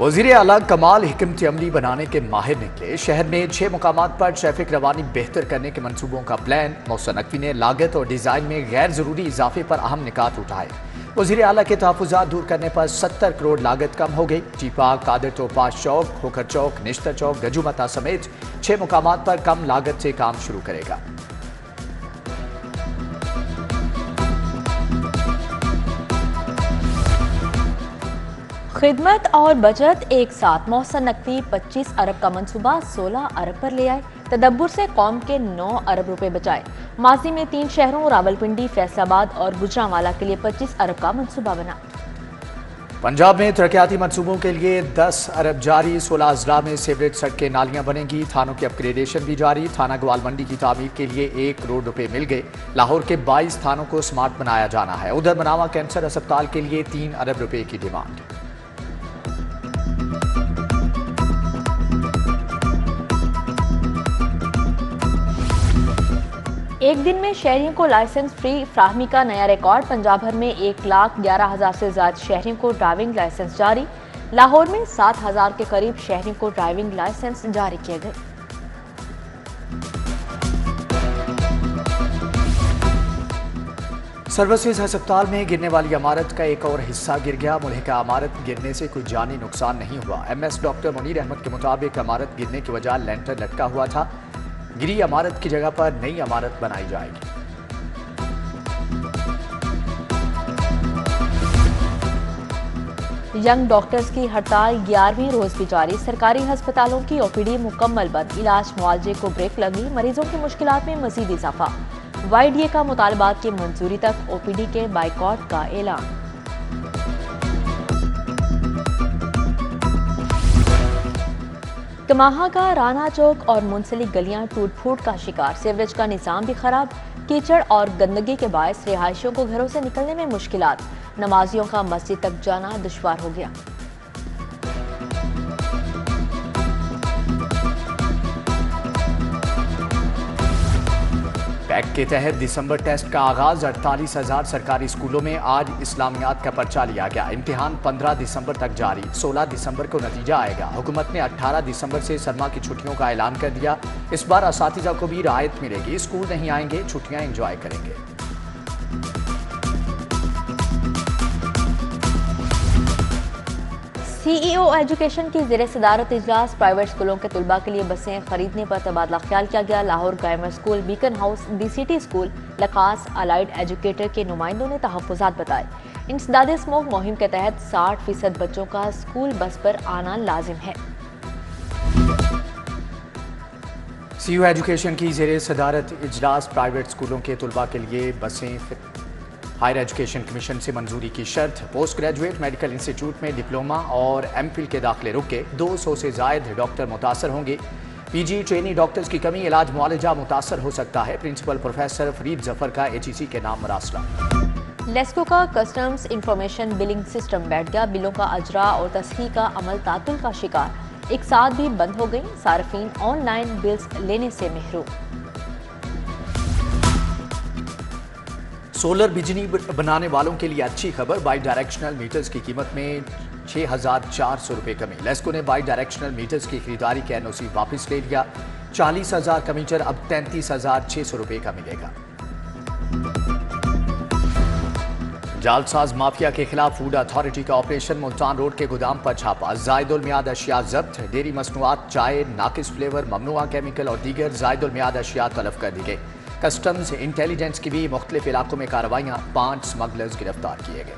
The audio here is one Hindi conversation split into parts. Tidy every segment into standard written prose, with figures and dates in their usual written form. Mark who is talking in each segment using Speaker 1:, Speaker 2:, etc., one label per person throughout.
Speaker 1: वज़ीर आला कमाल हिकमत अमली बनाने के माहिर निकले। शहर में 6 मुकामात पर ट्रैफिक रवानी बेहतर करने के मंसूबों का प्लान। मोहसिन नकवी ने लागत और डिज़ाइन में गैर ज़रूरी इजाफे पर अहम निकात उठाए। वज़ीर आला के तहफ़्फ़ुज़ात दूर करने पर 70 करोड़ लागत कम हो गई। टीपा, कादर तोपाश चौक, खोखर चौक, निश्तर चौक, गजूमता समेत 6 मुकामात पर कम लागत से काम शुरू करेगा।
Speaker 2: खिदमत और बचत एक साथ। मोहसिन नकवी 25 अरब का मंसूबा 16 अरब पर ले आए। तदब्बुर से कौम के 9 अरब रुपए बचाए। माजी में 3 शहरों रावलपिंडी, फैसलाबाद और गुजरांवाला के लिए 25 अरब का मंसूबा बना।
Speaker 1: पंजाब में तरक्याती मंसूबों के लिए 10 अरब जारी। 16 अजला में सीवरेज सड़कें नालियां बनेंगी। थानों की अपग्रेडेशन भी जारी। थाना ग्वाल मंडी की तामीर के लिए 1 करोड़ रुपए मिल गए। लाहौर के 22 थानों को स्मार्ट बनाया जाना है। उधर मनावा कैंसर अस्पताल के लिए 3 अरब रुपए की डिमांड।
Speaker 2: एक दिन में शहरियों को लाइसेंस फ्री फ्राहमी का नया रिकॉर्ड। पंजाब भर में 1,11,000 से ज्यादा शहरियों को ड्राइविंग लाइसेंस जारी। लाहौर में 7,000 के करीब शहरियों को ड्राइविंग लाइसेंस जारी किए गए।
Speaker 1: सर्विसेज अस्पताल में गिरने वाली इमारत का एक और हिस्सा गिर गया। मुल्हिका इमारत गिरने से कोई जानी नुकसान नहीं हुआ। MS डॉक्टर मुनीर अहमद के मुताबिक इमारत गिरने की वजह लेंटर लटका हुआ था। गिरी इमारत की जगह पर नई इमारत बनाई जाएगी।
Speaker 2: यंग डॉक्टर्स की हड़ताल 11वीं रोज भी जारी। सरकारी अस्पतालों की OPD मुकम्मल बंद। इलाज मुआवजे को ब्रेक लगी। मरीजों की मुश्किलात में मजीद इजाफा। YDA का मुतालबात की मंजूरी तक OPD के बाइकॉट का ऐलान। कमाहा का राना चौक और मुंसलिक गलियां टूट फूट का शिकार। सीवरेज का निजाम भी खराब। कीचड़ और गंदगी के बायस रिहायशियों को घरों से निकलने में मुश्किलात। नमाजियों का मस्जिद तक जाना दुश्वार हो गया।
Speaker 1: पैक के तहत दिसंबर टेस्ट का आगाज। 48,000 सरकारी स्कूलों में आज इस्लामियात का पर्चा लिया गया। इम्तिहान 15 दिसंबर तक जारी। 16 दिसंबर को नतीजा आएगा। हुकूमत ने 18 दिसंबर से सरमा की छुट्टियों का ऐलान कर दिया। इस बार असातिज़ा को भी राहत मिलेगी। स्कूल नहीं आएंगे, छुट्टियां एंजॉय करेंगे।
Speaker 2: CEO एजुकेशन की ज़ेर सदारत इजलास। प्राइवेट स्कूलों के तुलबा के लिए बसें खरीदने पर तबादला ख्याल किया गया। Lahore grammar school, Beacon House, DCT school, लखास, अलाइड एजुकेटर के नुमाइंदों ने तहफ़्फ़ुज़ात बताए। इंसदाद स्मोक मुहिम के तहत 60% बच्चों का स्कूल बस पर आना लाजिम है।
Speaker 1: CEO एजुकेशन की ज़ेर सदारत इजलास। प्राइवेट स्कूलों के तुलबा के लिए बसें हायर एजुकेशन कमीशन से मंजूरी की शर्त। पोस्ट ग्रेजुएट मेडिकल इंस्टीट्यूट में डिप्लोमा और MPhil के दाखिले रुके। 200 से जायद डॉक्टर मुतासर होंगे। PG ट्रेनी डॉक्टर्स की कमी, इलाज मुआलजा मुतासर हो सकता है। प्रिंसिपल प्रोफेसर फरीद जफर का HEC के नाम मरासला।
Speaker 2: लेस्को का कस्टम्स इंफॉर्मेशन बिलिंग सिस्टम बैठ गया। बिलों का अजरा और तस्हीह का अमल तातुल का शिकार। एक साथ भी बंद हो गई। सार्फिन ऑनलाइन बिल्स लेने से महरूम।
Speaker 1: सोलर बिजली बनाने वालों के लिए अच्छी खबर। बाई डायरेक्शनल मीटर्स की कीमत में 6,400 रुपये कमी। लेस्को ने बाई डायरेक्शनल मीटर्स की खरीदारी के NOC वापस ले लिया। 40,000 का मीटर अब 33,600 रुपये का मिलेगा। जालसाज माफिया के खिलाफ फूड अथॉरिटी का ऑपरेशन। मुल्तान रोड के गोदाम पर छापा। जायदुल मियाद अशिया जब्त। डेयरी मसनूआत, चाय, नाकिस फ्लेवर, ममनुआ केमिकल और दीगर जायदुल मियाद अशिया तलब कर दी गई। कस्टम्स इंटेलिजेंस की भी मुख्तलिफ इलाकों में कार्रवाइयां। 5 स्मगलर्स गिरफ्तार किए गए।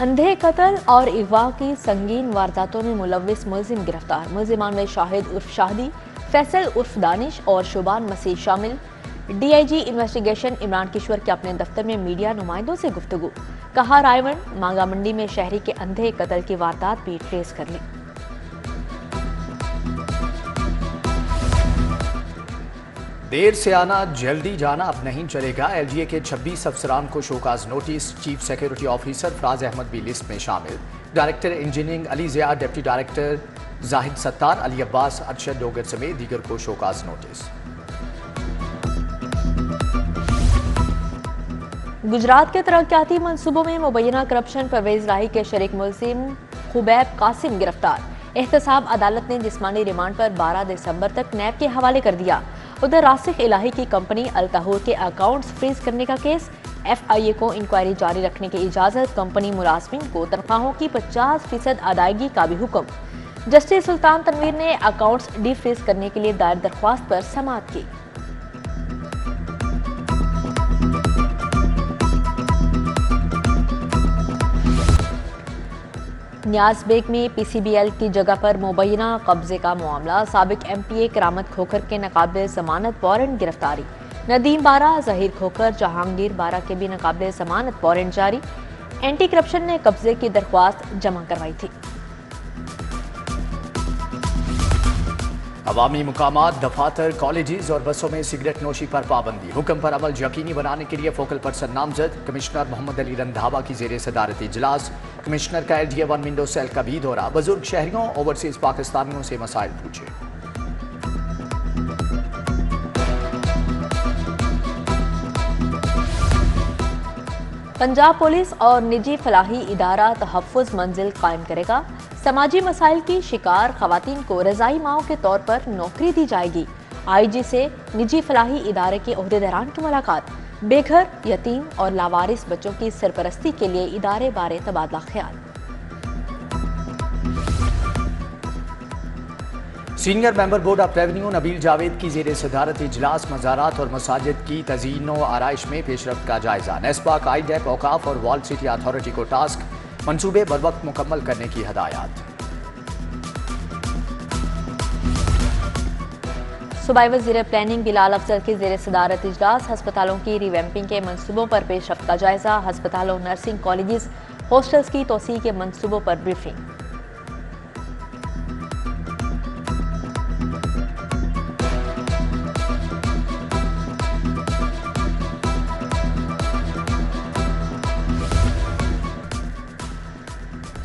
Speaker 2: अंधे कत्ल और अगवा की संगीन वारदातों में मुलविस मुलजिम गिरफ्तार। मुलजिमान में शाहिद उर्फ शाहदी, फैसल उर्फ दानिश और शुबान मसीह शामिल। DIG इन्वेस्टिगेशन इमरान किश्वर के अपने दफ्तर में मीडिया नुमाइंदों से गुफ्तगू। कहा रायवन मांगा मंडी में शहरी के अंधे कत्ल की वारदात भी ट्रेस कर ली।
Speaker 1: देर से आना जल्दी जाना अब नहीं चलेगा। LGA के 26 अफसरान को show cause notice. Chief security officer Faraz Ahmed भी लिस्ट में शामिल। Director engineering Ali Zia, deputy director Zahid Sattar, Ali Abbas, Arshad Dogar समेत दीगर को शोकाज नोटिस।
Speaker 2: गुजरात के तरक्याती मंसूबों में मुबैना करप्शन परवेज राही के शरीक मुलजिम खुबैब कासिम गिरफ्तार। एहतसाब अदालत ने जिस्मानी रिमांड पर 12 दिसंबर तक नैब के हवाले कर दिया। उधर रासिक इलाही की कंपनी अल-तहूर के अकाउंट्स फ्रीज करने का केस, FIA को इंक्वायरी जारी रखने की इजाजत, कंपनी मुलाजमीन को तनख्वाहों की 50% अदायगी का भी हुक्म। जस्टिस सुल्तान तनवीर ने अकाउंट्स डीफ्रीज करने के लिए दायर दरख्वास्त पर समाअत की। न्याज बेग में PCBL की जगह पर मुबैना कब्जे का मामला, साबिक MPA करामत खोखर के नकाबिल जमानत वारंट गिरफ्तारी। नदीम बारा, जहीर खोखर, जहांगीर बारा के भी नकाबिल जमानत वारंट जारी। एंटी करप्शन ने कब्जे की दरख्वास्त जमा करवाई थी।
Speaker 1: अवामी मुकामात, दफातर, कॉलेजेस और बसों में सिगरेट नोशी पर पाबंदी। हुक्म पर अमल यकीनी बनाने के लिए फोकल पर्सन नामजद। कमिश्नर मोहम्मद अली रंधावा की जेर सदारत इजलास। कमिश्नर का LDA 1 विंडो सेल का भी दौरा। बुजुर्ग शहरियों, ओवरसीज पाकिस्तानियों से मसाइल पूछे।
Speaker 2: पंजाब पुलिस और निजी फलाही इदारा तहफ़्फ़ुज़ मंजिल कायम करेगा। समाजी मसाइल की शिकार खवातीन को रज़ाई माओं के तौर पर नौकरी दी जाएगी। IG से निजी फलाही इदारे के ओहदेदारान की मुलाकात। बेघर, यतीम और लावारिस बच्चों की सरपरस्ती के लिए इदारे बारे तबादला ख्याल।
Speaker 1: Senior member board of revenue Nabeel Javed की जेर सदारत इजलास मज़ारात और मसाजिद की तज़ीन व आराइश में पेशरफ्त का जायजा। नेस्पाक, IDEP, औकाफ और वॉल सिटी अथॉरिटी को टास्क, मंसूबे बर वक्त मुकम्मल करने की हदायत।
Speaker 2: सूबाई वज़ीर प्लानिंग बिलाल अफजल की जेर सदारत इजलास, हस्पतालों की रिवैम्पिंग के मंसूबों पर पेशरफ्त का जायजा। हस्पतालों, नर्सिंग कॉलेजेस, हॉस्टल्स की तोसी के मंसूबों पर ब्रीफिंग।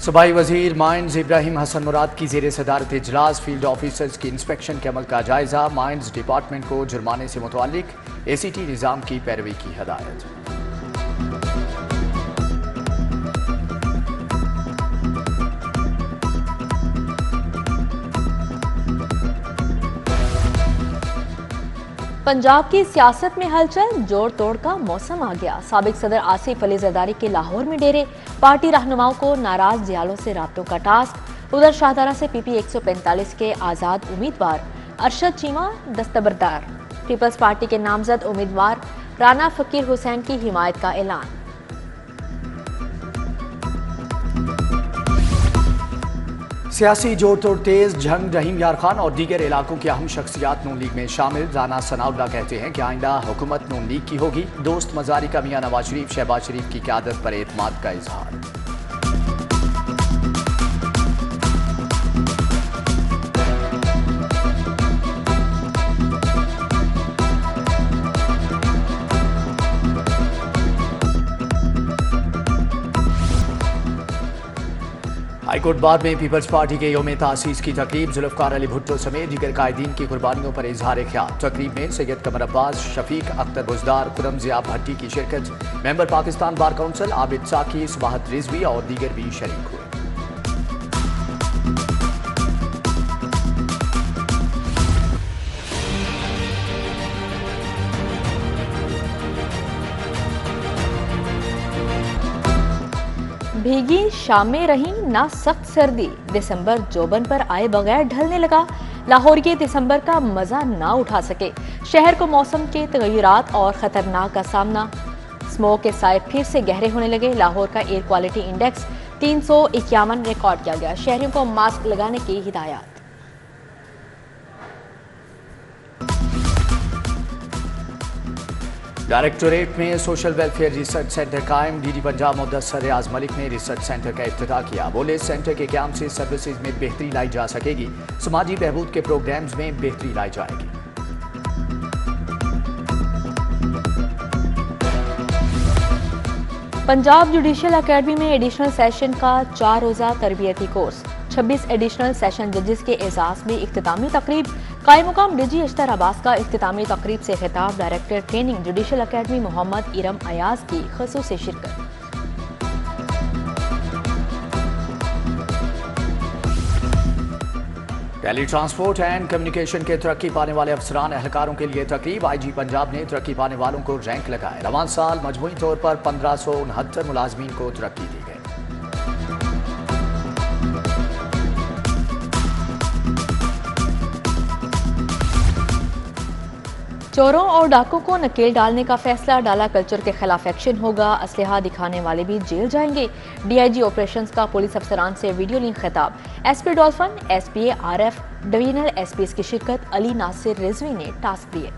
Speaker 1: सूबाई वजीर माइंस इब्राहिम हसन मुराद की जेर सदारत इजलास, फील्ड ऑफिसर्स की इंस्पेक्शन के अमल का जायजा। माइंस डिपार्टमेंट को जुर्माने से मुतअल्लिक ACT निज़ाम की पैरवी की हदायत।
Speaker 2: पंजाब की सियासत में हलचल, जोड़ तोड़ का मौसम आ गया। साबिक सदर आसिफ अली जरदारी के लाहौर में डेरे, पार्टी रहनुमाओं को नाराज जियालों से राब्तों का टास्क। उधर शाहदारा से PP 145 के आज़ाद उम्मीदवार अरशद चीमा दस्तबरदार। पीपल्स पार्टी के नामजद उम्मीदवार राना फकीर हुसैन की हिमायत का ऐलान।
Speaker 1: सियासी जोड़ तोड़ तेज, झंग रहीम यार खान और दीगर इलाकों की अहम शख्सियात नून लीग में शामिल। राना सनाउल्लाह कहते हैं कि आइंदा हुकूमत नून लीग की होगी। दोस्त मजारी का मियां नवाज शरीफ, शहबाज शरीफ की क़यादत पर एतमाद का इजहार। हाईकोर्ट बार में पीपल्स पार्टी के यौम तासीस की तकरीब। जुल्फ़कार अली भुट्टो समेत दीगर कायदीन की कुर्बानियों पर इजहार ख्याल। तकरीब में सैयद कमर अब्बास, शफीक अख्तर बुजदार, खुरम ज़िया भट्टी की शिरकत। Member Pakistan bar council Abid साकी, सुबाहत रिजवी और दीगर भी शरीक हुए।
Speaker 2: भीगी शामें रही ना सख्त सर्दी, दिसंबर जोबन पर आए बगैर ढलने लगा। लाहौर के दिसंबर का मजा ना उठा सके। शहर को मौसम के तगय्युरात और खतरनाक का सामना। स्मोक के साए फिर से गहरे होने लगे। लाहौर का एयर क्वालिटी इंडेक्स 351 रिकॉर्ड किया गया। शहरियों को मास्क लगाने की हिदायत।
Speaker 1: डायरेक्टोरेट में सोशल वेलफेयर रिसर्च सेंटर कायम। DD पंजाब मुदस्सर रियाज मलिक ने रिसर्च सेंटर का इफ्तिताह किया। बोले, इस सेंटर के क़याम से सर्विसेज में बेहतरी लाई जा सकेगी। समाजी बहबूद के प्रोग्राम्स में बेहतरी लाई जाएगी।
Speaker 2: पंजाब जुडिशियल अकेडमी में एडिशनल सेशन का 4 रोज़ा तरबियती कोर्स। 26 एडिशनल सेशन जजेस के एजाज में इख्तितामी तकरीब। कायम मुकाम डीजी अशतर अब्बास का इख्तितामी तकरीब से खिताब। Director training judicial academy Mohammad Iram Ayaz की खसूसी शिरकत।
Speaker 1: टेली ट्रांसपोर्ट एंड कम्युनिकेशन के तरक्की पाने वाले अफसरान एहलकारों के लिए तकरीब। IG पंजाब ने तरक्की पाने वालों को रैंक लगाए। रवां साल मजमूई तौर पर 1569 मुलाजमीन को तरक्की दी गई।
Speaker 2: चोरों और डाकुओं को नकेल डालने का फैसला। डाला कल्चर के खिलाफ एक्शन होगा। असलहा दिखाने वाले भी जेल जाएंगे। DIG ऑपरेशंस का पुलिस अफसरान से वीडियो लिंक खिताब। SP dolphin, SPA RF divisional SPs की शिरकत। अली नासिर रिजवी ने टास्क दिए।